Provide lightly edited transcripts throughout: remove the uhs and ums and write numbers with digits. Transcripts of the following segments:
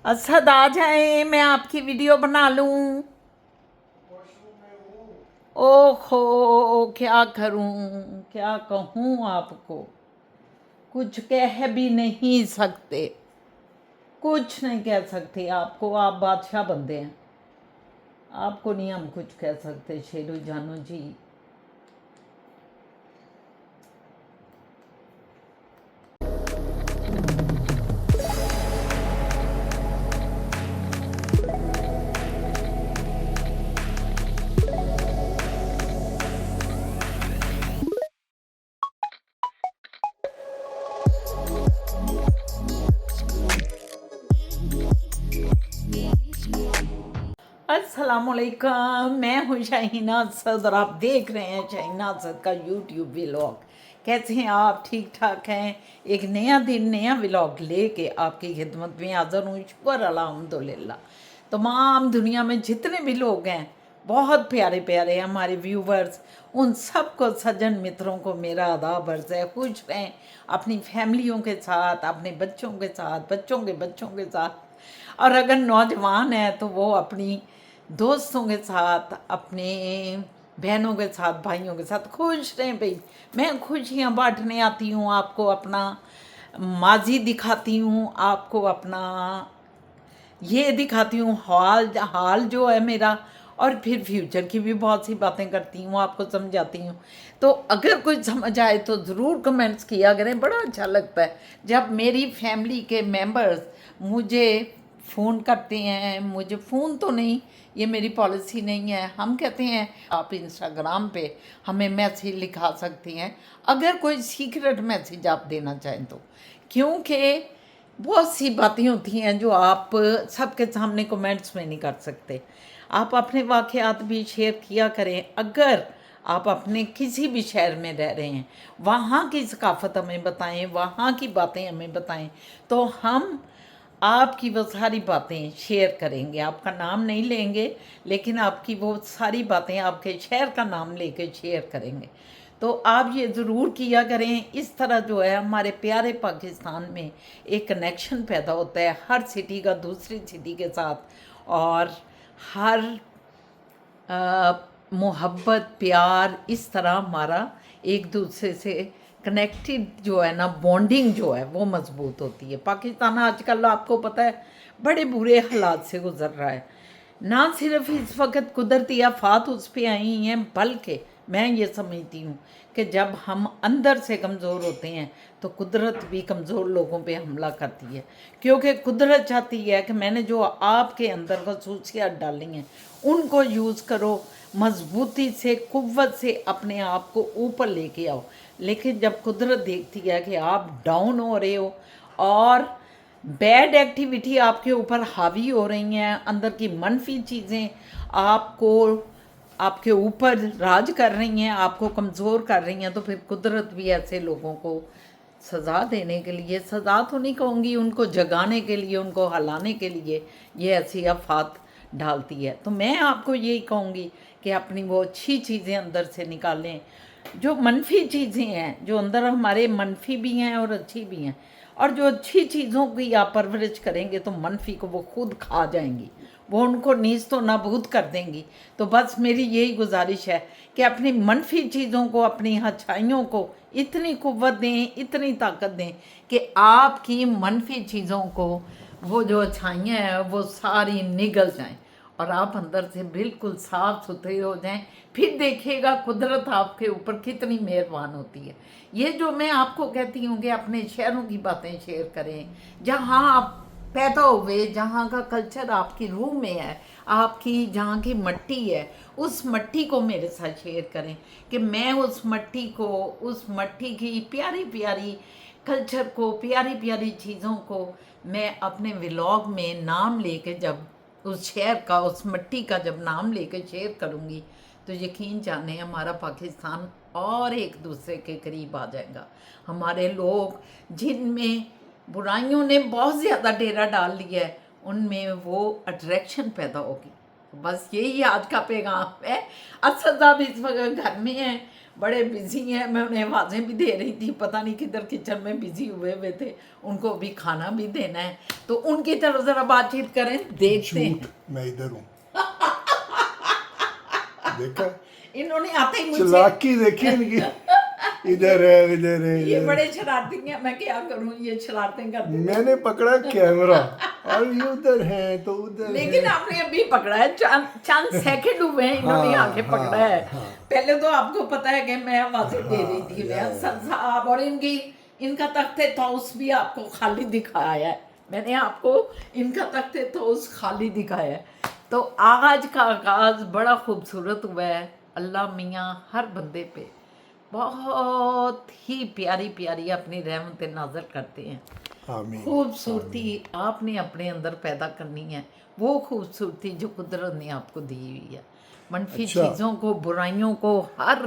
असद आ जाए, मैं आपकी वीडियो बना लूं। ओहो, क्या करूं, क्या कहूं आपको। कुछ कह भी नहीं सकते, कुछ नहीं कह सकते आपको। आप बादशाह बंदे हैं, आपको नहीं हम कुछ कह सकते शेरू जानू जी। अस्सलामुअलैकुम, मैं हूँ शाहीना असद और आप देख रहे हैं शाहीना असद का यूट्यूब व्लॉग। कैसे हैं आप? ठीक ठाक हैं? एक नया दिन नया व्लॉग लेके आपकी खिदमत में हाज़िर हूँ। शुक्र अल्हम्दुलिल्लाह। तमाम दुनिया में जितने भी लोग हैं, बहुत प्यारे प्यारे हमारे व्यूवर्स, उन सबको सज्जन मित्रों को मेरा आदाब अर्ज़ है। खुश रहें अपनी फैमिलियों के साथ, अपने बच्चों के साथ, बच्चों के साथ। और अगर नौजवान है तो वो अपनी दोस्तों के साथ, अपने बहनों के साथ, भाइयों के साथ खुश रहें भाई। मैं खुशियाँ बांटने आती हूँ, आपको अपना माजी दिखाती हूँ, आपको अपना ये दिखाती हूँ हाल हाल जो है मेरा, और फिर फ्यूचर की भी बहुत सी बातें करती हूँ, आपको समझाती हूँ। तो अगर कुछ समझ आए तो ज़रूर कमेंट्स किया करें। बड़ा अच्छा लगता है जब मेरी फैमिली के मेंबर्स मुझे फ़ोन करते हैं। मुझे फ़ोन तो नहीं, ये मेरी पॉलिसी नहीं है। हम कहते हैं आप इंस्टाग्राम पे हमें मैसेज लिखा सकते हैं, अगर कोई सीक्रेट मैसेज आप देना चाहें तो। क्योंकि बहुत सी बातें होती हैं जो आप सबके सामने कमेंट्स में नहीं कर सकते। आप अपने वाक़यात भी शेयर किया करें। अगर आप अपने किसी भी शहर में रह रहे हैं, वहाँ की सकाफ़त हमें बताएं, वहाँ की बातें हमें बताएं, तो हम आपकी वो सारी बातें शेयर करेंगे। आपका नाम नहीं लेंगे, लेकिन आपकी वो सारी बातें आपके शहर का नाम लेके शेयर करेंगे। तो आप ये ज़रूर किया करें। इस तरह जो है हमारे प्यारे पाकिस्तान में एक कनेक्शन पैदा होता है हर सिटी का दूसरी सिटी के साथ, और हर मोहब्बत प्यार इस तरह हमारा एक दूसरे से कनेक्टेड जो है ना, बॉन्डिंग जो है वो मज़बूत होती है। पाकिस्तान आजकल आपको पता है बड़े बुरे हालात से गुज़र रहा है। ना सिर्फ इस वक्त कुदरती आफात उस पर आई हैं, बल्कि मैं ये समझती हूँ कि जब हम अंदर से कमज़ोर होते हैं तो कुदरत भी कमज़ोर लोगों पे हमला करती है। क्योंकि कुदरत चाहती है कि मैंने जो आपके अंदर खसूसियात डाली हैं उनको यूज़ करो, मजबूती से, कुव्वत से अपने आप को ऊपर लेके आओ। लेकिन जब कुदरत देखती है कि आप डाउन हो रहे हो और बैड एक्टिविटी आपके ऊपर हावी हो रही हैं, अंदर की मनफी चीज़ें आपको आपके ऊपर राज कर रही हैं, आपको कमज़ोर कर रही हैं, तो फिर कुदरत भी ऐसे लोगों को सज़ा देने के लिए, सज़ा तो नहीं कहूँगी, उनको जगाने के लिए, उनको हलाने के लिए ये ऐसी आफात डालती है। तो मैं आपको यही कहूँगी कि अपनी वो अच्छी चीज़ें अंदर से निकालें। जो मनफी चीज़ें हैं, जो अंदर हमारे मनफी भी हैं और अच्छी भी हैं, और जो अच्छी चीज़ों की आप परवरिश करेंगे तो मनफी को वो खुद खा जाएंगी, वो उनको नीज तो नाबूद कर देंगी। तो बस मेरी यही गुजारिश है कि अपनी मनफी चीज़ों को, अपनी अच्छाइयों को इतनी कुव्वत दें, इतनी ताकत दें कि आपकी मनफी चीज़ों को वो जो अच्छाइयाँ हैं वो सारी निगल जाएं और आप अंदर से बिल्कुल साफ़ सुथरे हो जाएं। फिर देखिएगा कुदरत आपके ऊपर कितनी मेहरबान होती है। ये जो मैं आपको कहती हूँ कि अपने शहरों की बातें शेयर करें, जहाँ आप पैदा हुए, जहाँ का कल्चर आपकी रूह में है, आपकी जहाँ की मट्टी है, उस मट्टी को मेरे साथ शेयर करें कि मैं उस मट्टी को, उस मट्टी की प्यारी प्यारी कल्चर को, प्यारी प्यारी चीज़ों को मैं अपने व्लॉग में नाम लेके, जब उस शहर का, उस मिट्टी का जब नाम लेके शेयर करूँगी, तो यकीन जाने हमारा पाकिस्तान और एक दूसरे के करीब आ जाएगा। हमारे लोग जिनमें बुराइयों ने बहुत ज़्यादा डेरा डाल लिया है, उनमें वो अट्रैक्शन पैदा होगी। बस यही आज का पैगाम है। असद साहब इस वक्त घर में हैं, बड़े बिजी हैं। मैं उन्हें आवाज़ें भी दे रही थी, पता नहीं किधर किचन में बिजी हुए थे, उनको भी खाना भी देना है। तो उनकी तरफ जरा बातचीत करें, देखते हैं। मैं इधर हूँ। देखा, इन्होंने आते ही मुझे चालाकी देखी इनकी। इधर है, इधर है, ये इधर। बड़े शरारती हैं, मैं क्या करूं, ये शरारतें करते हैं। मैंने पकड़ा कैमरा और ये उधर है तो उधर लेकिन है। आपने अभी पकड़ा है, चंद सेकंड हुए हैं इन्होंने हाँ, आके हाँ, पकड़ा है। हाँ। पहले तो आपको पता है कि मैं आवाजें दे रही थी, या। असद साहब, और इनका तख्ते तौस भी आपको खाली दिखाया है। मैंने आपको इनका तख्ते तौस खाली दिखाया है। तो आज का आगाज बड़ा खूबसूरत हुआ है। अल्लाह मियाँ हर बंदे पे बहुत ही प्यारी प्यारी अपनी रहमत नाज़र करते हैं। आमीन। खूबसूरती आपने अपने अंदर पैदा करनी है, वो खूबसूरती जो कुदरत ने आपको दी हुई है। मनफी अच्छा। चीज़ों को, बुराइयों को, हर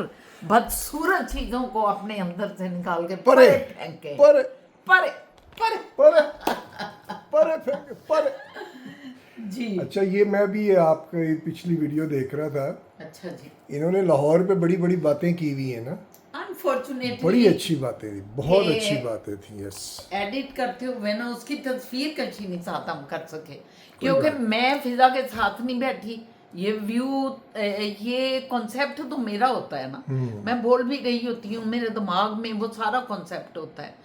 बदसूरत चीज़ों को अपने अंदर से निकाल के परे फेंके, परे परे परे परे परे फेंके, परे। जी। अच्छा, ये मैं भी आपकी पिछली वीडियो देख रहा था। अच्छा जी। इन्होंने लाहौर पे बड़ी बड़ी बातें की हुई है ना, अनफॉर्चुनेटली बड़ी अच्छी बातें थी, बहुत ये- अच्छी बातें थी। यस, एडिट करते हुए ना उसकी तस्वीर कच्ची नहीं साथ हम कर सके, क्योंकि मैं फिजा के साथ नहीं बैठी। ये व्यू, ये कॉन्सेप्ट तो मेरा होता है ना, मैं बोल भी रही होती हूँ, मेरे दिमाग में वो सारा कॉन्सेप्ट होता है।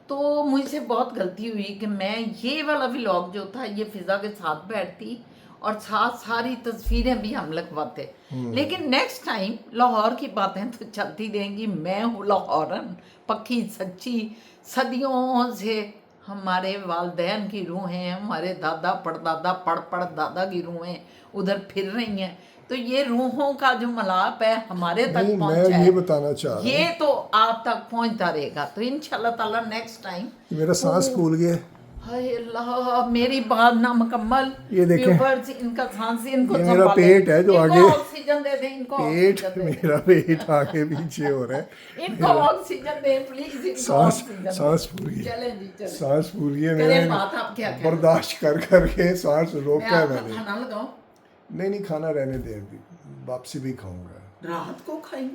तो मुझसे बहुत गलती हुई कि मैं ये वाला व्लॉग जो था ये फिजा के साथ बैठती और साथ सारी तस्वीरें भी हम लगवाते। लेकिन नेक्स्ट टाइम लाहौर की बातें तो चलती रहेंगी। मैं हूँ लाहौरन, पक्की सच्ची, सदियों से हमारे वालदैन की रूहें, हमारे दादा पड़दादा पड़ दादा की रूहें उधर फिर रही हैं। तो ये रूहों का जो मलाप है हमारे तक नहीं, पहुंचा मैं है, ये बताना चाह रहा ये तो आप तक पहुंचता रहेगा। तो इंशाल्लाह ताला नेक्स्ट टाइम हूँ, मेरा सांस फूल गया। हाय अल्लाह, मेरी बात ना मुकम्मल। ये देखें। व्यूअर्स, इनका सांस, इनको ये मेरा संभालें। पेट है जो इनको आगे, ऑक्सीजन दे दें, इनको पेट, ऑक्सीजन दे दें। मेरा पेट आगे पीछे हो रहा है। इनको ऑक्सीजन दें प्लीज, इनको सांस ऑक्सीजन दें। सांस फूल गई, चलें जी चलें। सांस फूल गई। करें मैंने बात, आप क्या करें? बर्दाश्त कर करके सांस मैं रोका है आपका मैंने। खाना लगाऊं? नहीं, खाना रहने दे, अभी वापसी भी खाऊंगा। रात को खाई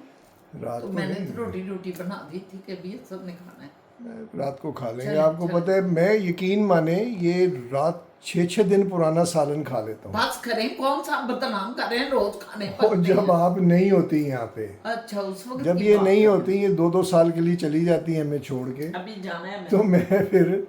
रात तो को मैंने नहीं, तो रोटी बना दी थी कि भी सब ने खाना है। मैं रात को खा लेंगे। चलें, आपको चलें। पता है, मैं यकीन माने ये रात 6-6 दिन पुराना सालन खा लेता हूँ। बस करें, कौन सा बदनाम कर रहे हैं, रोज खाने और पर। जब आप नहीं होती यहाँ पे, अच्छा, उस वक्त जब की ये बात नहीं है। होती, ये 2-2 साल के लिए चली जाती है हमें छोड़ के, अभी जाना है तो मैं। मैं फिर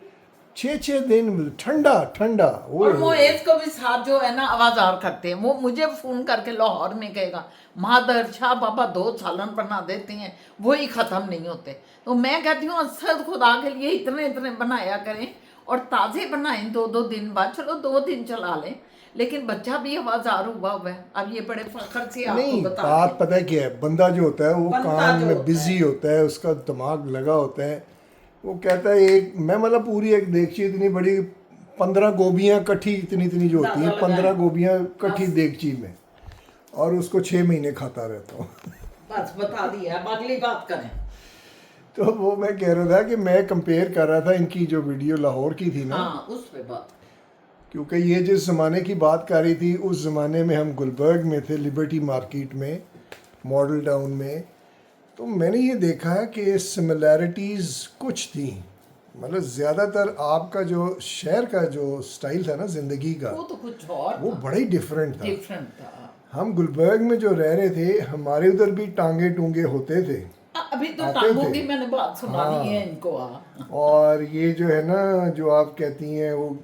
6-6 दिन ठंडा ठंडा। और मोएज को भी साथ जो है ना आवाजार करते हैं, वो मुझे फोन करके लाहौर में कहेगा मादर शाह बाबा 2 सालन बना देते हैं, वही खत्म नहीं होते। तो मैं कहती हूँ असद खुदा के लिए इतने इतने बनाया करें और ताज़े बनाएं 2-2 दिन बाद, चलो 2 दिन चला लें, लेकिन बच्चा भी आवाजार हुआ है। अब ये बड़े फखर से आपको नहीं, बता बात पता है क्या है, बंदा जो होता है वो बंदा काम जो में होता बिजी है। होता है, उसका दिमाग लगा होता है। वो कहता है एक, मैं मतलब पूरी एक देगची इतनी बड़ी, 15 गोभियाँ इकट्ठी इतनी इतनी जो होती हैं, अंदाजा 15 लगाएं। गोभियाँ इकट्ठी बस। देगची में, और उसको 6 महीने खाता रहता हूँ। बस बता दिया, अब अगली बात करें। तो वो मैं कह रहा था कि मैं कंपेयर कर रहा था इनकी जो वीडियो लाहौर की थी ना, हाँ, उस पे बात। क्योंकि ये जिस ज़माने की बात कर रही थी, उस ज़माने में हम गुलबर्ग में थे, लिबर्टी मार्केट में, मॉडल टाउन में। तो मैंने ये देखा है कि सिमिलैरिटीज़ कुछ थी, मतलब ज़्यादातर आपका जो शहर का जो स्टाइल था ना ज़िंदगी का, वो तो कुछ और वो बड़ा ही डिफरेंट था। डिफरेंट था। हम गुलबर्ग में जो रह रहे थे, हमारे उधर भी टांगे टूंगे होते थे, अभी तो आते टांगों थे। की मैंने बात सुनानी हाँ। है इनको। और ये जो है ना, जो आप कहती हैं वो,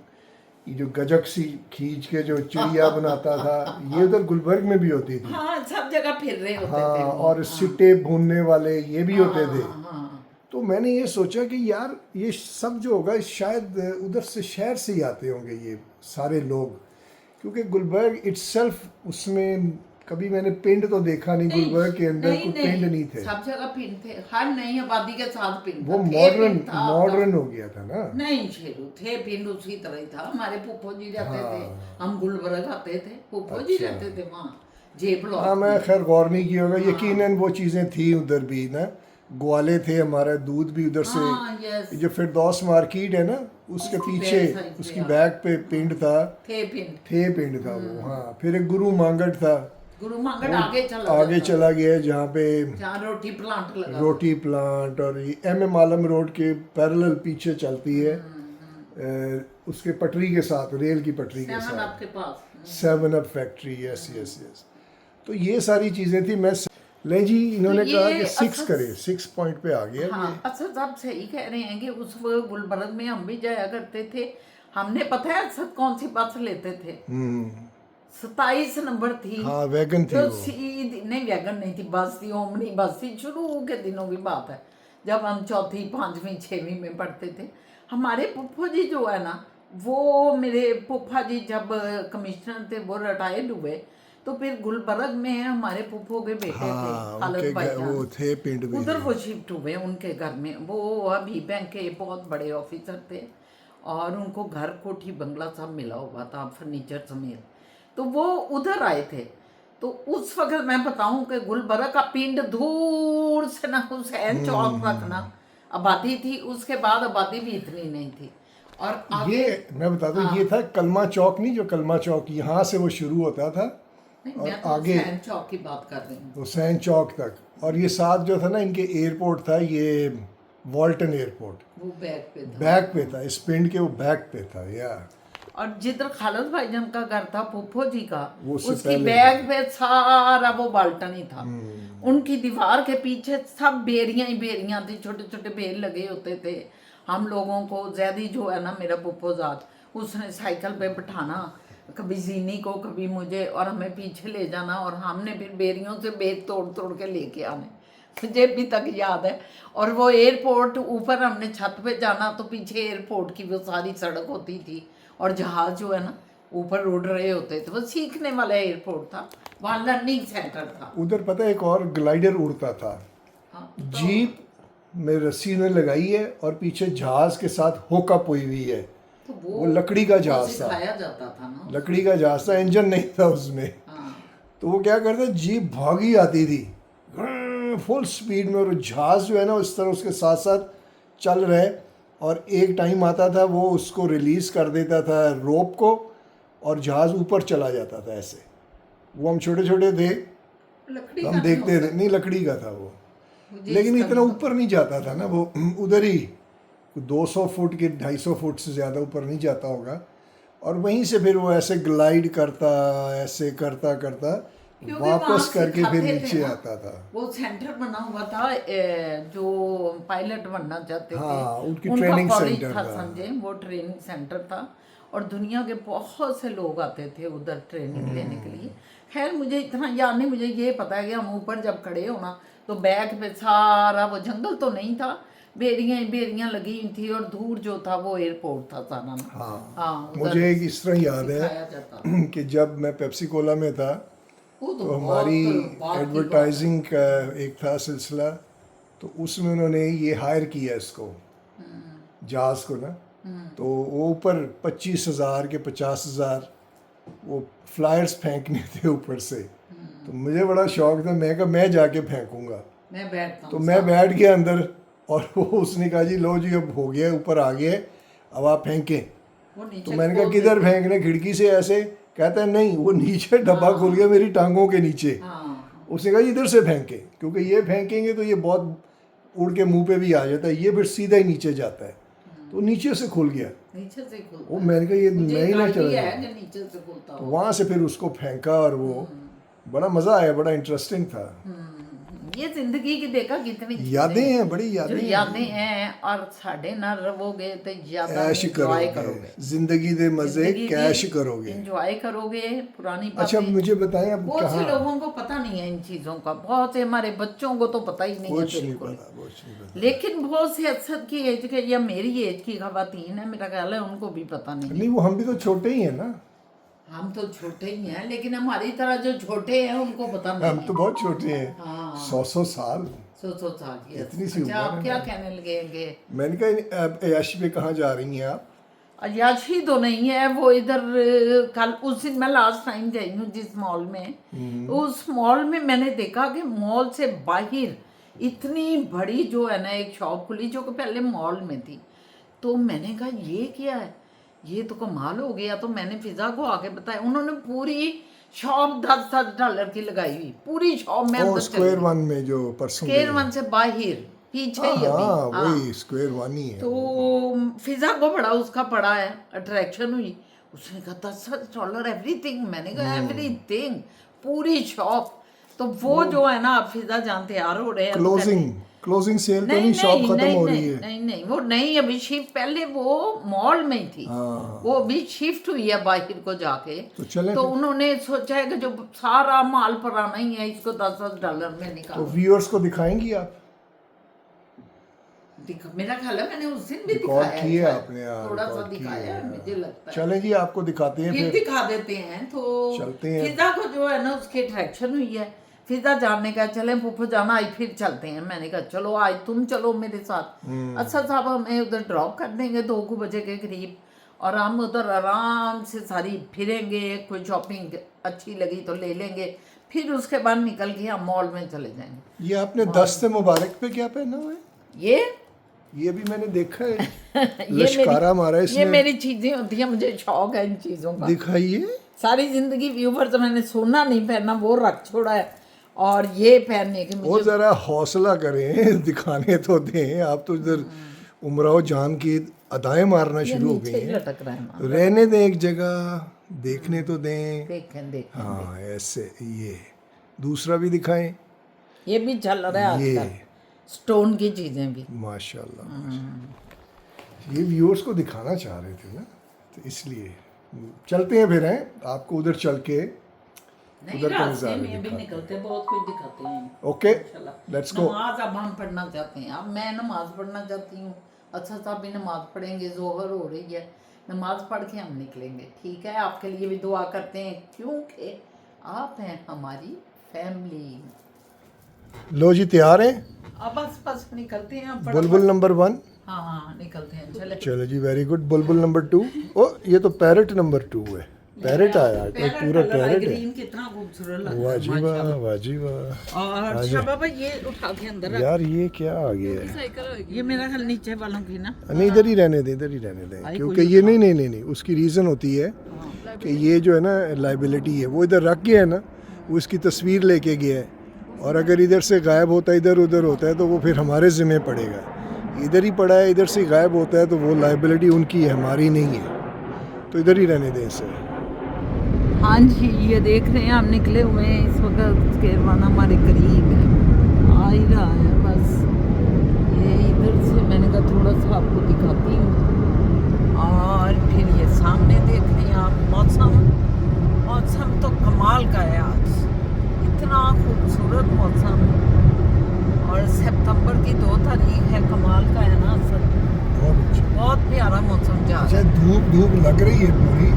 ये जो गजक सी खींच के जो चिड़िया बनाता था, ये उधर गुलबर्ग में भी होती थी। हाँ, सब जगह फिर रहे होते हाँ, थे वो। और सिट्टे भूनने वाले ये भी होते थे। हाँ। तो मैंने ये सोचा कि यार ये सब जो होगा शायद उधर से, शहर से ही आते होंगे ये सारे लोग, क्योंकि गुलबर्ग इट्सेल्फ, उसमें कभी मैंने पिंड तो देखा नहीं, गुलबर्ग के अंदर कोई पिंड नहीं थे। सब जगह पिंड थे, हर नई आबादी के साथ पिंड वो था। थे मॉडर्न पिंड था, मॉडर्न हो गया था ना। नहीं शेरू, थे पिंड उसी तरह ही था। हमारे फूफो जी रहते थे, हम गुलबर्ग आते थे, फूफो जी अच्छा। रहते थे वहाँ जेब हाँ, मैं खैर गौर नहीं किया होगा, यकीनन वो चीज़ें थी उधर भी ना। ग्वाले थे, हमारा दूध भी उधर से, हाँ, यस। जो फिरदौस मार्केट है ना, उसके उसकी पीछे back side पे, उसकी हाँ। बैक पे पिंड था, थे पिंड। थे पिंड था वो। हाँ, फिर एक गुरु मांगट था, गुरु मांगट वो आगे चला आगे जाता चला गया है, जहाँ पे जहाँ रोटी प्लांट लगा रोटी प्लांट और ये एम आलम रोड के पैरेलल पीछे चलती है, उसके पटरी के साथ, रेल की पटरी के सेवन साथ, आपके पास। Seven up factory. Yes yes yes. तो ये सारी चीज़ें थी। मैं ले जी, इन्होंने तो कहा ये कि 6 असद- करे, 6 पॉइंट पे आ गया हाँ, ये। असद आप सही कह रहे हैं कि उस वक्त गुलबर्ग में हम भी जाया करते थे। हमने पता है असद कौन सी बस लेते थे? 27 नंबर थी। हाँ, वैगन थी जो वो। सीधी नहीं, वैगन नहीं थी, बस थी, ओमनी बस थी। शुरू के दिनों की बात है, जब हम चौथी पांचवी छठवीं में पढ़ते थे। हमारे पुप्पो जी जो है ना, वो मेरे पुप्पा जी जब कमिश्नर थे, वो रिटायर्ड हुए, तो फिर गुलबर्ग में हमारे पुप्पो के बेटे थे, हाँ, खालिद उनके घर भाईजान। वो थे पिंड में उधर ही। वो शिफ्ट हुए उनके घर में। वो अभी बैंक के बहुत बड़े ऑफिसर थे और उनको घर कोठी बंगला सब मिला हुआ था, फर्नीचर समेत। तो वो उधर आए थे। तो उस वक्त मैं बताऊं कि गुलबर्ग का पिंड दूर से ना हुसैन चौक तक ना आबादी थी। उसके बाद आबादी भी इतनी नहीं थी। और आगे ये मैं बताता हूँ, ये था कलमा चौक, नहीं जो कलमा चौक यहाँ से वो शुरू होता था नहीं, और मैं तो आगे हुसैन चौक की बात कर रही हूँ। हुसैन चौक तक। और ये साथ जो था ना, इनके एयरपोर्ट था, ये वॉल्टन एयरपोर्ट वो बैग पे था। बैक पे था, इस पिंड के वो बैक पे था। या और जिधर खालिद भाईजान का घर था पुप्पो जी का, वो उससे उसकी पहले बैग पे सारा वो बाल्टन ही था। हम्म। उनकी दीवार के पीछे सब बेरियां ही बेरियां थी, छोटे छोटे बेर लगे होते थे। हम लोगों को ज्यादा जो है ना, मेरा पुप्पो जात, उसने साइकिल पे बिठाना, कभी जीनी को कभी मुझे, और हमें पीछे ले जाना, और हमने फिर बेरियों से बेर तोड़ तोड़ के लेके आने। मुझे अभी तक याद है। और वो एयरपोर्ट, ऊपर हमने छत पे जाना तो पीछे एयरपोर्ट की वो सारी सड़क होती थी, और जहाज जो है ना ऊपर उड़ रहे होते थे। वो सीखने वाला एयरपोर्ट था, वहाँ लर्निंग सेंटर था। उधर पता है एक और ग्लाइडर उड़ता था, हाँ, जीप में रस्सी ने लगाई है और पीछे जहाज के साथ होकअप हुई हुई है। तो वो लकड़ी का जहाज था, सिखाया जाता था ना। लकड़ी का जहाज था, इंजन नहीं था उसमें। हाँ, तो वो क्या करता, जीप भागी आती थी फुल स्पीड में, और जहाज जो है ना इस तरह उसके साथ साथ चल रहे। और एक टाइम आता था वो उसको रिलीज कर देता था रोप को, और जहाज ऊपर चला जाता था ऐसे। वो हम छोटे छोटे थे, लकड़ी तो का हम नहीं देखते होता। थे, नहीं लकड़ी का था वो, मुझे लेकिन इसका इतना नहीं ऊपर नहीं जाता था ना वो, उधर ही 200 फुट के 250 फुट से ज़्यादा ऊपर नहीं जाता होगा। और वहीं से फिर वो ऐसे ग्लाइड करता, ऐसे करता करता क्योंकि वहाँ वापस करके फिर सिखाते थे नीचे ना। आता था। वो सेंटर बना हुआ था, जो पायलट बनना चाहते थे, हाँ, उनकी उनका ट्रेनिंग कॉलेज सेंटर था, था। समझे, वो ट्रेनिंग सेंटर था। और दुनिया के बहुत से लोग आते थे उधर ट्रेनिंग लेने के लिए। खैर मुझे इतना याद नहीं, मुझे ये पता है कि हम ऊपर जब खड़े होना तो बैग पे सारा, वो जंगल तो नहीं था, बेरियां ही बेरियां लगी हुई थी, और दूर जो था वो एयरपोर्ट था सारा ना। हाँ, हाँ, उधर मुझे एक इस तरह याद सिखाया है जाता। कि जब मैं पेप्सी कोला में था, वो तो तो बहुत हमारी बात की बात है। एडवर्टाइजिंग का एक था सिलसिला, तो उसमें उन्होंने ये हायर किया इसको, जहाज को ना। तो वो ऊपर 25,000 के 50,000 वो फ्लायर्स फेंकने थे ऊपर से। तो मुझे बड़ा शौक था, मैं कहा मैं जाके फेंकूंगा। मैं बैठता तो हूँ मैं साथ। बैठ गया अंदर, और वो उसने कहा जी लो जी अब हो गया, ऊपर आ गए, अब आप फेंकें। वो नीचे तो मैंने कहा खोल किधर देते। फेंकने, खिड़की से ऐसे। कहता है नहीं, वो नीचे डब्बा खुल गया मेरी टांगों के नीचे। हाँ, उसने कहा इधर से फेंके, क्योंकि ये फेंकेंगे तो ये बहुत उड़ के मुंह पे भी आ जाता है, ये फिर सीधा ही नीचे जाता है। तो नीचे से खुल गया। नीचे से खुलता वो है। मैंने कहा ये मुझे मैं ही ना एक चला idea जाऊं। है कि नीचे से खुलता तो हो। वहाँ से फिर उसको फेंका, और वो बड़ा मज़ा आया, बड़ा इंटरेस्टिंग था। ये जिंदगी की देखा कितनी चीजें यादें हैं, बड़ी जो यादें हैं। यादें हैं, और साढ़े ना रहोगे तो ज्यादा ऐश एंजॉय करोगे, करोगे। जिंदगी दे मज़े जिंदगी कैश करोगे। एंजॉय करोगे पुरानी अच्छा बातें। मुझे बताएं अब बहुत से कहाँ। लोगों को पता नहीं है इन चीजों का, बहुत से हमारे बच्चों को तो पता ही नहीं है कुछ नहीं बिल्कुल। पता, कुछ नहीं पता। लेकिन बहुत से असद की एज के या मेरी एज की खवातीन है, मेरा ख्याल है उनको भी पता नहीं है। नहीं, वो हम भी तो छोटे ही हैं ना, हम तो छोटे ही हैं, लेकिन हमारी तरह जो छोटे हैं उनको पता हम नहीं तो है। बहुत छोटे हैं। हाँ, 100 साल। सो साल की। इतनी सी अच्छा, उम्र आप है क्या ना। कहने लगेंगे? मैंने कहा अब अयाशी पे कहाँ जा रही हैं आप? अयाशी तो नहीं है, वो इधर कल उस दिन मैं लास्ट टाइम गई हूँ जिस मॉल में, तो उस मॉल में मैंने देखा कि मॉल से बाहर इतनी बड़ी जो है ना एक शॉप खुली, जो कि पहले मॉल में थी। तो मैंने कहा ये क्या है, ये तो कमाल हो गया। तो मैंने फिजा को आके बताया, उन्होंने पूरी शॉप $10 की लगाई हुई, पूरी शॉप में ओ अंदर स्क्वायर वन में जो परसों स्क्वायर वन से बाहिर पीछे ही हाँ अभी। वही स्क्वायर वन ही है। तो फिजा को बड़ा उसका पड़ा है, अट्रैक्शन हुई। उसने कहा $10 एवरीथिंग। मैंने कहा एवरीथिंग, पूरी शॉप। तो वो जो है ना, आप फिजा जहाँ तैयार हो रहे हैं, क्लोजिंग सेल तो नहीं, शॉप खत्म हो रही है। नहीं वो नहीं, अभी शिफ्ट, पहले वो मॉल में ही थी, हाँ। वो अभी शिफ्ट हुई है बाहर को जाके। तो चलें तो फिर। उन्होंने सोचा है कि जो सारा माल पुराना ही है, इसको $10 में तो निकालो। व्यूअर्स को दिखाएंगी आप? मेरा ख्याल है मैंने उस दिन भी रिकॉर्ड दिखाया किया है, आपने यार, थोड़ा सा रिकॉर्ड दिखाया किया है, है। मुझे लगता है। चलें जी, आपको दिखाते हैं फिर फिर। दिखा देते हैं। तो चलते हैं। फिजा को जो है ना, उसकी अट्रैक्शन हुई है। फिजा जानने का, चले फूफो जाना, आज फिर चलते हैं। मैंने कहा चलो आज तुम चलो मेरे साथ। अच्छा साहब हमें उधर ड्रॉप कर देंगे 2 बजे के करीब, और हम उधर आराम से सारी फिरेंगे, कोई शॉपिंग अच्छी लगी तो ले लेंगे, फिर उसके बाद निकल के हम मॉल में चले जाएंगे। ये आपने दस्ते मुबारक पे क्या पहना हुआ है? ये भी मैंने देखा है। लश्कारा मारा है ये इसने। मेरी चीजें होती हैं, मुझे शौक है इन चीजों का। दिखाइए। सारी जिंदगी व्यूवर तो मैंने सोना नहीं पहना, वो रख छोड़ा है, और ये पहनने के वो मुझे जरा हौसला करें, दिखाने तो दें। आप तो इधर उमराव जान की अदाएं मारना शुरू हो नीचे गई ही हैं। लटक रहा है ना। रहने दें एक जगह, देखने तो दें। देखें हाँ ऐसे। ये दूसरा भी दिखाएं। ये भी चल रहा है ये आजकल, स्टोन की चीजें भी। माशाल्लाह। ये व्यूअर्स को दिखाना चाह रहे थे ना, तो इसलिए चलते हैं फिर। हैं आपको उधर चल के नहीं, उधर का रास्ते नज़ारा में भी निकलते बहुत कुछ दिखाते हैं। ओके माशाल्लाह। Let's go. नमाज अब हम पढ़ना चाहते हैं, अब मैं नमाज पढ़ना चाहती हूँ। अच्छा साहब भी नमाज पढ़ेंगे, जोहर हो रही है, नमाज पढ़ के हम निकलेंगे। ठीक है, आपके लिए भी दुआ करते हैं, क्योंकि आप हैं हमारी फैमिली। लो जी, तैयार हैं? अब बस निकलते हैं अब। बुलबुल नंबर 1। हाँ निकलते हैं, चले। चलो जी, वेरी गुड। बुलबुल नंबर 2। ओ ये तो पैरट नंबर 2 है। पैरट आया, कोई पूरा पैरट है। ग्रीन कितना खूबसूरत लग रहा वाह है, जी वाह, वाह जी वाह। और शाबाबा ये उठा के अंदर रख। यार ये क्या आ गया है? ये मेरा ख्याल नीचे वालों की ना। नहीं, इधर ही रहने दें, इधर ही रहने दें, क्योंकि ये नहीं, उसकी रीज़न होती है कि ये जो है ना लाइबिलिटी है, वो इधर रख गया है ना, वो इसकी तस्वीर लेके गया है, और अगर इधर से गायब होता है, इधर उधर होता है, तो वो फिर हमारे ज़िम्मे पड़ेगा। इधर ही पड़ा है, इधर से गायब होता है, तो वो लाइबिलिटी उनकी है, हमारी नहीं है। तो इधर ही रहने दें इसे। हाँ जी, ये देख रहे हैं हम निकले हुए हैं इस वक्त, केरवाना हमारे करीब है, आ ही रहा है। बस ये इधर से मैंने कहा थोड़ा सा आपको दिखाती हूँ, और फिर ये सामने देख रहे हैं आप। मौसम तो कमाल का है आज, इतना खूबसूरत मौसम, और सितंबर की 2 तारीख है, कमाल का है ना सर। बहुत प्यारा मौसम जा रहा है। धूप लग रही है पूरी,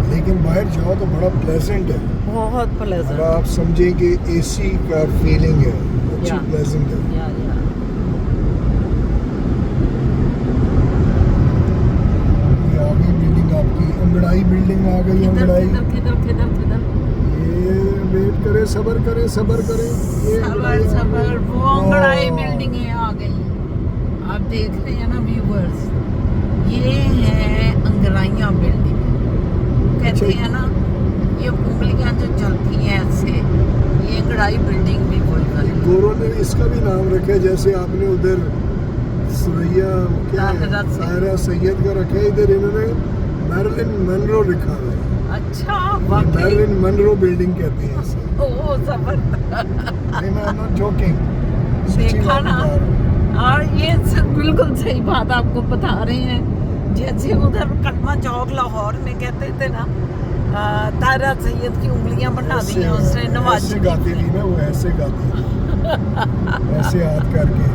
लेकिन बाहर जाओ तो बड़ा प्लेजेंट है। बहुत प्लेजेंट। आप समझें कि एसी का फीलिंग है, अच्छी प्लेजेंट है। ये आ गई बिल्डिंग आपकी, अंगड़ाई बिल्डिंग आ गई। अंगड़ाई किधर ये वेट करे, सबर करे, ये सबर वो अंगड़ाई बिल्डिंग आ गई। आप देख रहे हैं ना व्यूवर्स, ये है अंगड़ाइयाँ बिल्डिंग। कहते हैं ना, ये उंगलियां जो चलती हैं ऐसे, ये अंगड़ाई बिल्डिंग भी कोई करे। गोरों ने इसका भी नाम रखा है, जैसे आपने उधर सुरैया ताहिरा सैयद का रखा है, इधर इन्होंने मैरिलिन मनरो लिखा हुआ है। अच्छा, मैरिलिन मनरो बिल्डिंग कहते हैं इसे। ओ जबरदस्त। नहीं, मैं नॉट जोकिंग। देखा ना, और ये बिल्कुल सही बात आपको बता रहे हैं। जैसे उधर कटमा चौक लाहौर में कहते थे ना, तारा सैयद की उंगलियां बना दी हैं उसने, नवाज ऐसे गाती थी ना वो, ऐसे गाती थी ऐसे हाथ करके।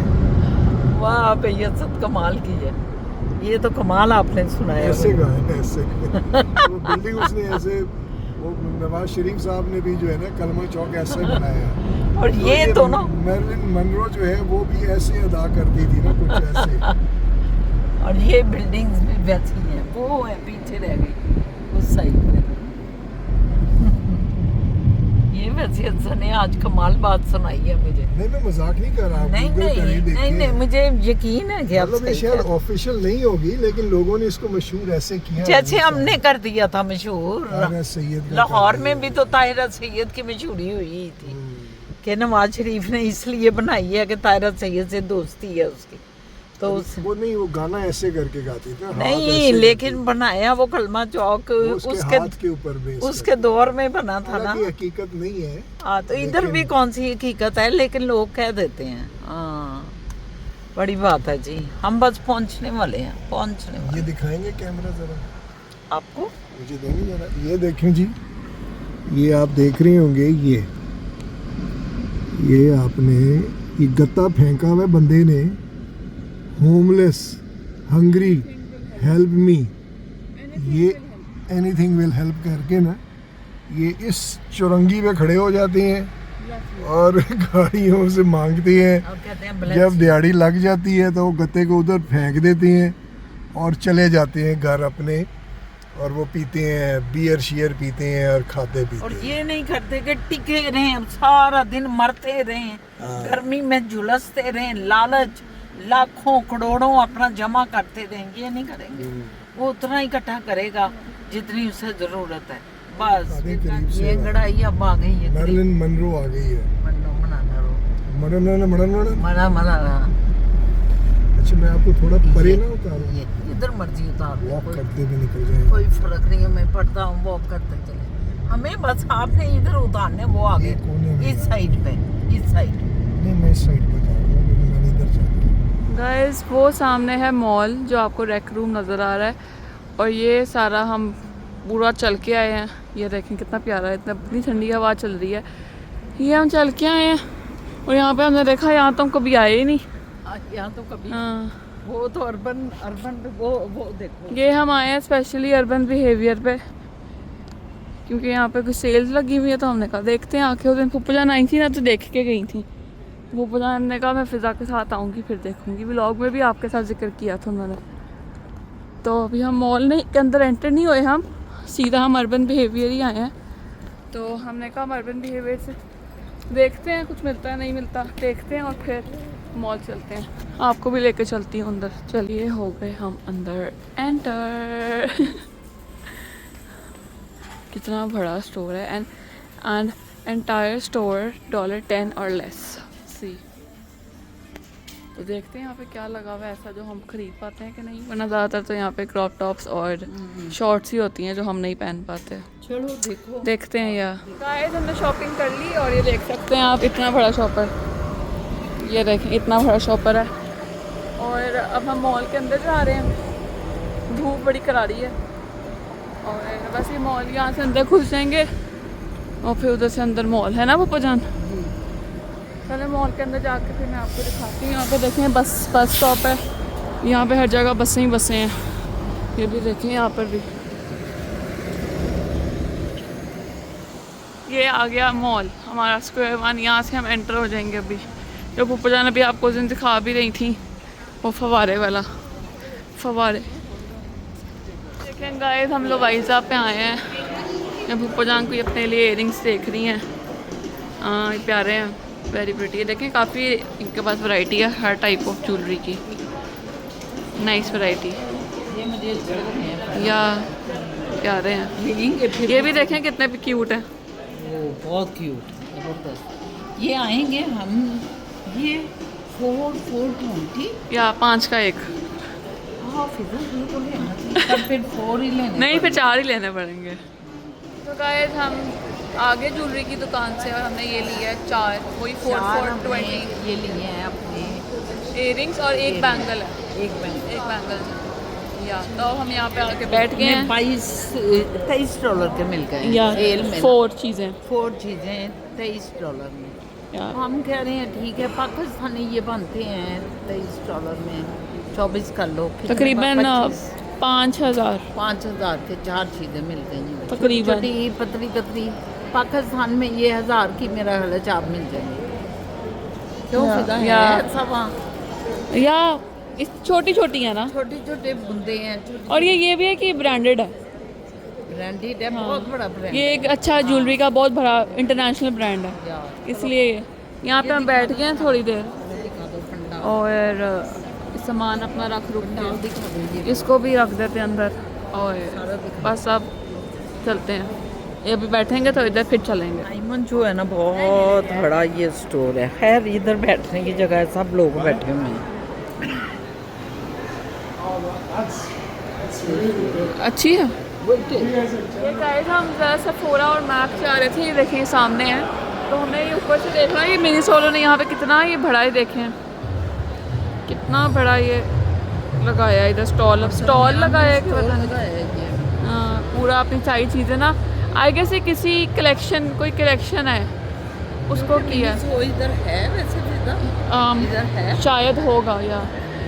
वाह भैया, सब कमाल की है। ये तो कमाल आपने सुनाया। ऐसे गाए, ऐसे वो बिल्डिंग उसने ऐसे, वो नवाज शरीफ साहब ने भी जो है ना कलमा चौक ऐसे बनाया। और ये तो ना मैरिलिन मनरो जो है वो भी ऐसे अदा करती थी ना, कुछ ऐसे। और ये बिल्डिंग्स भी वैसी हैं, वो है पीछे रह गई उस साइड पे। ये वैसे सने आज कमाल बात सुनाई है मुझे। नहीं मैं मजाक नहीं कर रहा, आप नहीं Google करें, नहीं देखिए। नहीं नहीं, मुझे यकीन है कि आप मतलब ये सही शायद कह रहे हैं। ऑफिशियल नहीं होगी, लेकिन लोगों ने इसको मशहूर ऐसे किया। जैसे हमने कर दिया था मशहूर, ताहिरा सैयद का लाहौर कर में दिया। भी तो ताहिरा सैयद की मशहूरी हुई थी कि नवाज शरीफ ने इसलिए बनाई है कि ताहिरा सैयद से दोस्ती है उसकी, तो उस वो नहीं, वो गाना ऐसे करके गाती थी, हाथ नहीं, ऐसे लेकिन करती बनाया वो कलमा चौक थी। वो उसके हाथ के ऊपर बेस उसके दौर में बना था ना। हालांकि हकीकत नहीं है। हाँ, तो इधर भी कौन सी हकीकत है, लेकिन लोग कह देते हैं। हाँ, बड़ी बात है जी। हम बस पहुंचने वाले हैं, पहुंचने वाले ये हैं। दिखाएंगे कैमरा जरा, आपको मुझे देंगे जरा। ये देखें जी, ये आप देख रहे होंगे, ये आपने ये गत्ता फेंका हुआ है बंदे ने, होमलेस, हंग्री, हेल्प मी, ये एनीथिंग विल हेल्प करके ना ये इस चुरंगी पे खड़े हो जाते हैं और गाड़ियों से मांगते हैं। अब कहते हैं जब bless दिहाड़ी लग जाती है तो वो गत्ते को उधर फेंक देते हैं और चले जाते हैं घर अपने, और वो पीते हैं, बियर शियर पीते हैं और खाते और पीते हैं। ये नहीं करते कि टिके रहें सारा दिन, मरते रहें, गर्मी में झुलसते रहें, लालच लाखों करोड़ों अपना जमा करते रहें, ये नहीं करेंगे। वो उतना ही इकट्ठा करेगा जितनी उसे जरूरत है, बस। आधे करीब से ये गड़ाई अब आ गई है। मर्लिन मनरो आ गई है। मरना मरा मरा अच्छा, मैं आपको थोड़ा परे ना उतारूं, ये इधर मर्जी उतार दे, वॉक कोई करते भी निकल जाएंगे। कोई फर्क नहीं है, मैं पढ़ता हूँ, वॉक करते चले। हमें बस आपने इधर उतारने, वो आगे ये कोने में इस साइड पे, इस साइड। नहीं मैं इस साइड पे जाऊंगा, क्योंकि मैंने इधर जाना। गाइस वो सामने है मॉल जो आपको रेक रूम नज़र आ रहा है, और ये सारा हम पूरा चल के आए हैं। ये देखें कितना प्यारा है, इतनी ठंडी हवा चल रही है। ये हम चल के आए हैं और यहाँ पे हमने देखा यहाँ तो हम कभी आए ही नहीं। यहाँ तो कभी हाँ, वो तो अर्बन अर्बन वो देखो। ये हम आए हैं स्पेशली अर्बन बिहेवियर पे, क्योंकि यहाँ पे कुछ सेल्स लगी हुई है, तो हमने कहा देखते हैं आके। उस दिन फुप्पा जान आई थी ना, तो देख के गई थी। फुप्पा जान ने कहा मैं फिज़ा के साथ आऊँगी फिर देखूँगी, व्लॉग में भी आपके साथ जिक्र किया था उन्होंने। तो अभी हम मॉल नहीं के अंदर एंटर नहीं हुए, हम सीधा हम अर्बन बिहेवियर ही आए हैं। तो हमने कहा हम अर्बन बिहेवियर से देखते हैं कुछ मिलता है नहीं मिलता, देखते हैं और फिर मॉल चलते हैं। आपको भी लेके चलती हूँ अंदर। चलिए हो गए हम अंदर एंटर। कितना बड़ा स्टोर है, एंड एंटायर स्टोर $10 और लेस। सी तो देखते हैं यहाँ पे क्या लगा हुआ है ऐसा जो हम खरीद पाते हैं कि नहीं, वरना ज़्यादातर तो यहाँ पे क्रॉप टॉप्स और शॉर्ट्स ही होती हैं जो हम नहीं पहन पाते। चलो देखो, देखते हैं यार। गाइस हमने शॉपिंग कर ली और ये देख सकते हैं आप, इतना बड़ा शॉपर, ये देखें इतना बड़ा शॉपर है। और अब हम मॉल के अंदर जा रहे हैं, धूप बड़ी करारी है। और बस ये मॉल यहाँ से अंदर घुस जाएंगे और फिर उधर से अंदर मॉल है ना पप्पा जान। चले मॉल के अंदर जाके फिर मैं आपको दिखाती हूँ। यहाँ पे देखें बस स्टॉप है, यहाँ पे हर जगह बसें ही बसें हैं। ये भी देखें यहाँ पर भी, ये आ गया मॉल हमारा स्क्वायर 1। यहाँ से हम एंटर हो जाएंगे। अभी जो पप्पा जान अभी आपको उस दिन दिखा भी रही थी, वो फवारे वाला फवारे। देखें गाइस हम लोग वाइजा पे आए हैं। मैं पप्पा जान को अपने लिए इयरिंग्स देख रही हैं। ये प्यारे हैं, वेरी प्रिटी है। देखें काफ़ी इनके पास वैरायटी है हर टाइप ऑफ ज्वेलरी की, नाइस वैरायटी। ये मुझे अच्छे लगे हैं। या प्यारे हैं लेंगे फिर। ये भी देखें कितने भी क्यूट हैं। वो बहुत क्यूट, जबरदस्त। ये आएंगे हम, ये 420। या 5 का एक, हाँ फिर तो लेना चाहिए, तब फिर 4 ही लेने नहीं फिर पड़ेंगे। 4 ही लेने पड़ेंगे। तो गाइस हम आगे ज्वेलरी की दुकान से और हमने ये लिया है 4, वही 420 ये लिए हैं अपने इयरिंग्स और एक बैंगल है, एक बैंक। एक बैंगल। या तो हम यहाँ पे आके बैठ गए हैं। 23 डॉलर के मिल गए या सेल में 4 चीज़ें। 4 चीज़ें 23 डॉलर में। या हम कह रहे हैं ठीक है, पाकिस्तानी ये बनते हैं 23 डॉलर में, 24 कर लो, कितने तकरीबन बा- 25 5,000 5,000 के 4 चीज़ें मिल गई हैं तकरीबन। छोटी पतली पतली। पाकिस्तान में ये 1000 की मेरा ख्याल है 4 मिल जाएंगे। क्यों फिदा है या- ऐसा वहाँ? या इस छोटी छोटी है ना, छोटे छोटे बुंदे हैं, छोटे और ये भी है कि ब्रांडेड है। ब्रांडेड है, बहुत बड़ा ब्रांड ये एक अच्छा ज्वेलरी का बहुत बड़ा इंटरनेशनल ब्रांड है, यार। इसलिए यहाँ पे हम बैठ गए हैं थोड़ी देर दिखा दो ठंडा, और सामान अपना रख रुक दिखा दो के ये इसको भी रख देते हैं अंदर, और बस अब चलते हैं। ये अभी बैठेंगे तो इधर फिर चलेंगे। डायमंड जो है ना बहुत बड़ा ये स्टोर है। खैर इधर बैठने की जगह है, सब लोग बैठे हुए हैं। अच्छी है ये गाइस। हम ज़रा सेफोरा और मैक जा रहे थे, ये देखें ये सामने है, तो हमने ये ऊपर से देखना, ये मिनी सोलो ने यहाँ पे कितना ये बड़ा ही देखें, कितना बड़ा ये लगाया है इधर स्टॉल लगाया है कि पता नहीं। हाँ, पूरा अपनी सारी चीज़ें ना, आई गेस ये किसी कलेक्शन, कोई कलेक्शन है उसको किया वो इधर है वैसे भी इधर है शायद होगा, या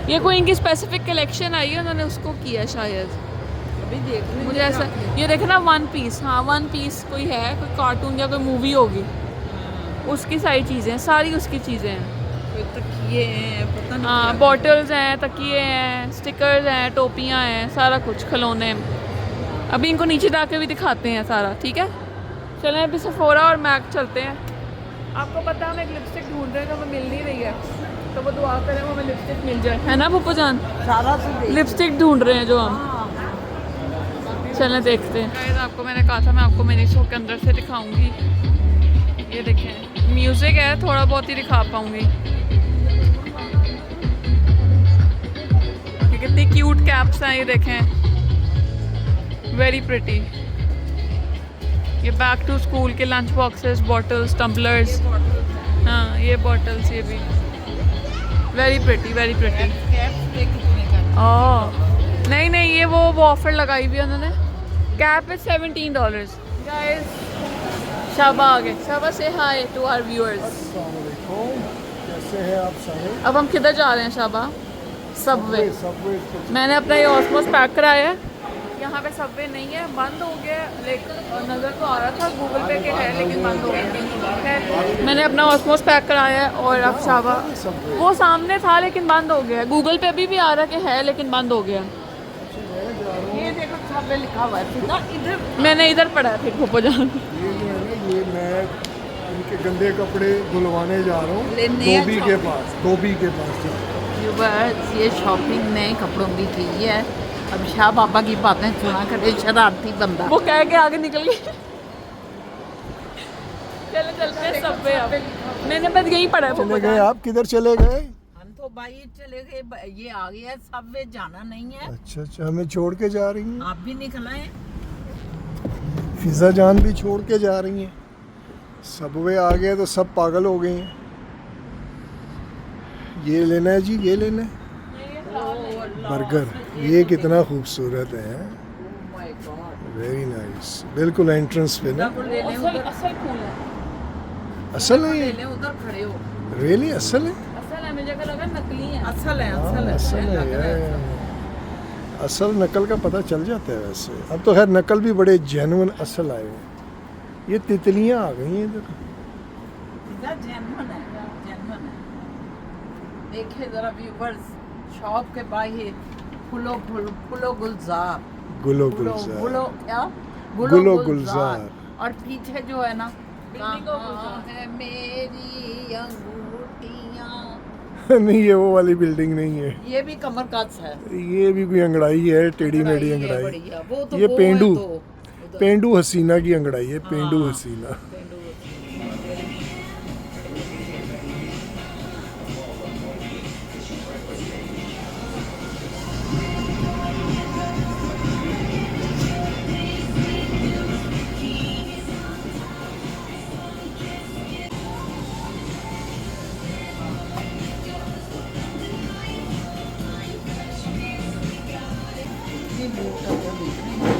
ये कोई इनकी स्पेसिफिक कलेक्शन आई है, उन्होंने उसको किया शायद। अभी देख मुझे ऐसा ये देखे ना, वन पीस, हाँ वन पीस कोई है, कोई कार्टून या कोई मूवी होगी, उसकी सारी चीज़ें हैं, सारी उसकी चीज़ें हैं। कोई तकिए हैं, पता नहीं हाँ, क्या। बॉटल्स हैं, तकिए हैं, स्टिकर्स हैं, टोपियाँ हैं, सारा कुछ, खिलौने। अभी इनको नीचे जाके भी दिखाते हैं सारा, ठीक है। चलें अभी सेफोरा और मैक चलते हैं। आपको पता है हम एक लिपस्टिक ढूंढ रहे हैं जो हमें मिल नहीं रही है, तो वो दुआ करें वो हमें लिपस्टिक मिल जाए, है ना पप्पू जान? सारा तो देख। लिपस्टिक ढूंढ रहे हैं जो हम, चलें देखते हैं। शायद आपको मैंने कहा था मैं आपको मिनी शो के अंदर से दिखाऊंगी, ये देखें म्यूज़िक है, थोड़ा बहुत ही दिखा पाऊंगी। ये कितनी क्यूट कैप्स हैं, ये देखें, वेरी प्रिटी। ये बैक टू स्कूल के लंच बॉक्सेस, बॉटल्स, टम्बलर्स, हाँ ये बॉटल्स, ये भी वेरी प्रिटी, वेरी प्रिटी। ओह नहीं नहीं, ये वो ऑफर लगाई हुई है उन्होंने। Cap is $17। गाइस शाबा आ गए, शाबा से हाय टू आवर व्यूअर्स। कैसे हैं आप सारे? अब हम किधर जा रहे हैं शाबा? सबवे। सबवे मैंने अपना ये ऑसमोस पैक कराया है, यहाँ पे सबवे नहीं है, बंद हो गया, लेकिन नज़र तो आ रहा था गूगल पे के है लेकिन बंद हो गया। मैंने अपना ऑसमोस पैक कराया है, और अब शाबा वो सामने था लेकिन बंद हो गया। गूगल पे अभी भी आ रहा कि है लेकिन बंद हो गया। ये देखो सबवे लिखा हुआ है ना इधर। मैंने इधर पढ़ा है फिर पप्पू जान। ये जो है ना, ये मैं इनके गंदे कपड़े धुलवाने जा रहा हूँ लेने धोबी के पास, धोबी के पास जा रहा हूँ। व्यूअर्स ये शॉपिंग नए कपड़ों की की है। अब शाह बाबा की बातें सुना करे शरारती बंदा। वो कह के आगे निकल गए। चलो चलते हैं सबवे अब। मैंने बस यही पढ़ा है चले पप्पू गए जान। आप? किधर चले गए? हम तो भाई चले गए, ये आ गया सबवे, जाना नहीं है। अच्छा अच्छा, हमें छोड़ के जा रही हैं? आप भी निकल आए। फिजा जान भी छोड़ के जा रही हैं। सबवे आ गए तो सब पागल हो गए हैं। ये लेना है जी, ये लेना है बर्गर। ये कितना खूबसूरत है, वेरी नाइस। बिल्कुल एंट्रेंस पे ना। ले लें असल उधर, असल फूल है। असल है ले ये? लें उधर खड़े हो। रियली असल है? असल है, मुझे लगा नकली है। असल है, हाँ, असल है, असल है लग रहा है। यार। असल नकल का पता चल जाता है वैसे। अब तो खैर नकल भी बड़े जेन्युइन असल आए हैं। ये तितलियां आ गई हैं इधर। इधर जेन्युइन है, जेन्युइन है। देखिए जरा व्यूअर्स, शॉप के बाहर फूलो गुलजार, गुलो गुलो गुलजार, क्या गुलो गुलजार। और पीछे जो है ना, इंडिगो कहाँ है मेरी अंगूठियाँ। नहीं, ये वो वाली बिल्डिंग नहीं है। ये भी कमर कस है, ये भी कोई अंगड़ाई है, टेढ़ी मेढ़ी है अंगड़ाई। बढ़िया। वो तो ये वो है पेंडू, तो उधर। पेंडू हसीना की अंगड़ाई है, पेंडू हाँ। हसीना। ये बोट है, वो देख रहे हैं।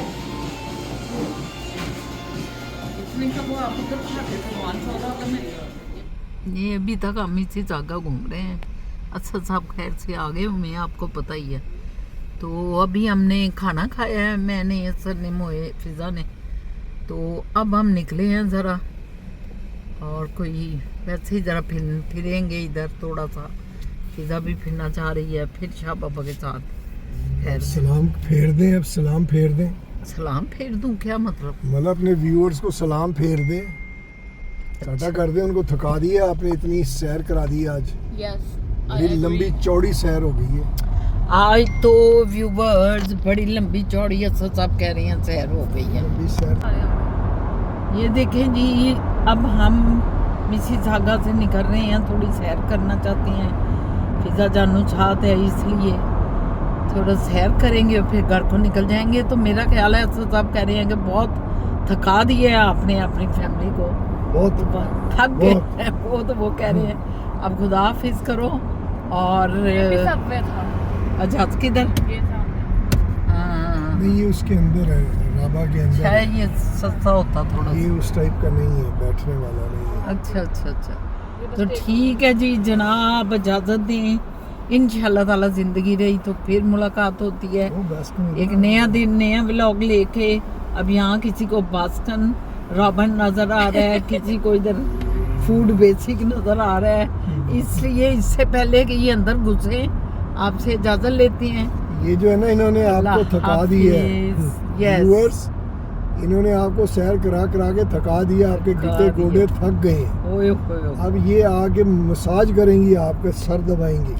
इतने का वो आप उधर खाते थे, 114 में। ये अभी तक हम इसी जगह घूम रहे हैं। अच्छा साहब खैर से आ गए हमें, आपको पता ही है। तो अभी हमने खाना खाया है, मैंने, सर ने, मोए, फिज़ा ने। तो अब हम निकले हैं ज़रा, और कोई वैसे ही ज़रा फिरेंगे इधर थोड़ा सा। फिज़ा भी फिरना चाह रही है, फिर शाह बाबा के साथ। खैर सलाम फेर दें, अब सलाम फेर दें। सलाम फेर दूं क्या मतलब? मतलब अपने व्यूअर्स को सलाम फेर दे, टाटा कर दे, उनको थका दिया आपने, इतनी सैर करा दी आज। यस बड़ी लंबी चौड़ी सैर हो गई है। आज तो व्यूवर्स बड़ी लंबी चौड़ी सब कह रहे हैं सैर हो गई है। लंबी सैर। ये देखें जी, अब हम मिसिसागा से निकल रहे हैं, थोड़ी सैर करना चाहते हैं। फिजा जानू चाहत है इसलिए थोड़ा सैर करेंगे और फिर घर को निकल जाएंगे। तो मेरा ख्याल है साहब कह रहे हैं कि बहुत थका दिए आपने अपनी फैमिली को, बहुत थक गए हैं वो, तो वो कह रहे हैं अब खुदा हाफिज करो। और सबवे था आजाद किधर? ये सामने। हाँ, नहीं, ये उसके अंदर है, राबा के अंदर है। शायद ये सस्ता होता थोड़ा ये सा। उस टाइप का नहीं है, बैठने वाला नहीं है। अच्छा अच्छा अच्छा, तो ठीक है जी जनाब, इजाज़त दें। इंशाल्लाह ताला ज़िंदगी रही तो फिर मुलाकात होती है, वो बस में एक नया दिन नया व्लॉग लेके। अब यहाँ किसी को बास्कन रॉबन नज़र आ रहा है, किसी को इधर फूड बेसिक नज़र आ रहा है, इसलिए इससे पहले कि ये अंदर घुसे आपसे इजाज़त लेते हैं। ये जो है ना, इन्होंने आपको थका दिया है यस, व्यूअर्स, इन्होंने आपको सैर करा करा के थका दिया, आपके थका गिट्टे दिया। गोडे थक गए हैं। ओए होए। अब ये आके मसाज करेंगी, आपके सर दबाएंगी,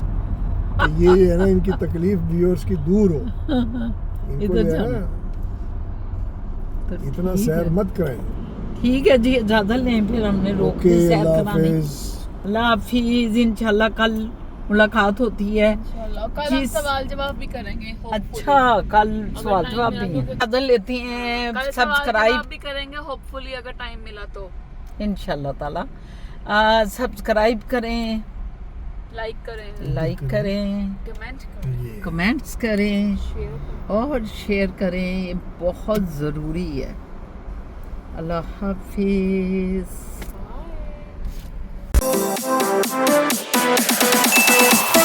तो ये जो है ना, इनकी तकलीफ व्यूअर्स की दूर हो। इनको इधर जो है जाना। ना, तो इतना ठीक सैर है। मत कराएं। ठीक है जी, इजाज़त लें, फिर हमने रोक ओके, दी सैर अल्लाह कराने। हाफिज। अल्लाह हाफिज। इंशाल्लाह कल मुलाकात होती है। इंशाल्लाह कल हम जिस- सवाल जवाब भी करेंगे hopefully। अच्छा, कल सवाल टाइम जवाब मिला भी तो हैं। फिर- इजाज़त लेते हैं, कल सवाल सब्सक्राइब जवाब भी करेंगे होपफुली, अगर टाइम मिला तो। इंशाल्लाह ताला। सब्सक्राइब करें, लाइक करें, लाइक करें, कमेंट करें, ये कमेंट्स करें शेयर करें। और शेयर करें, ये बहुत ज़रूरी है। अल्लाह हाफिज। Bye.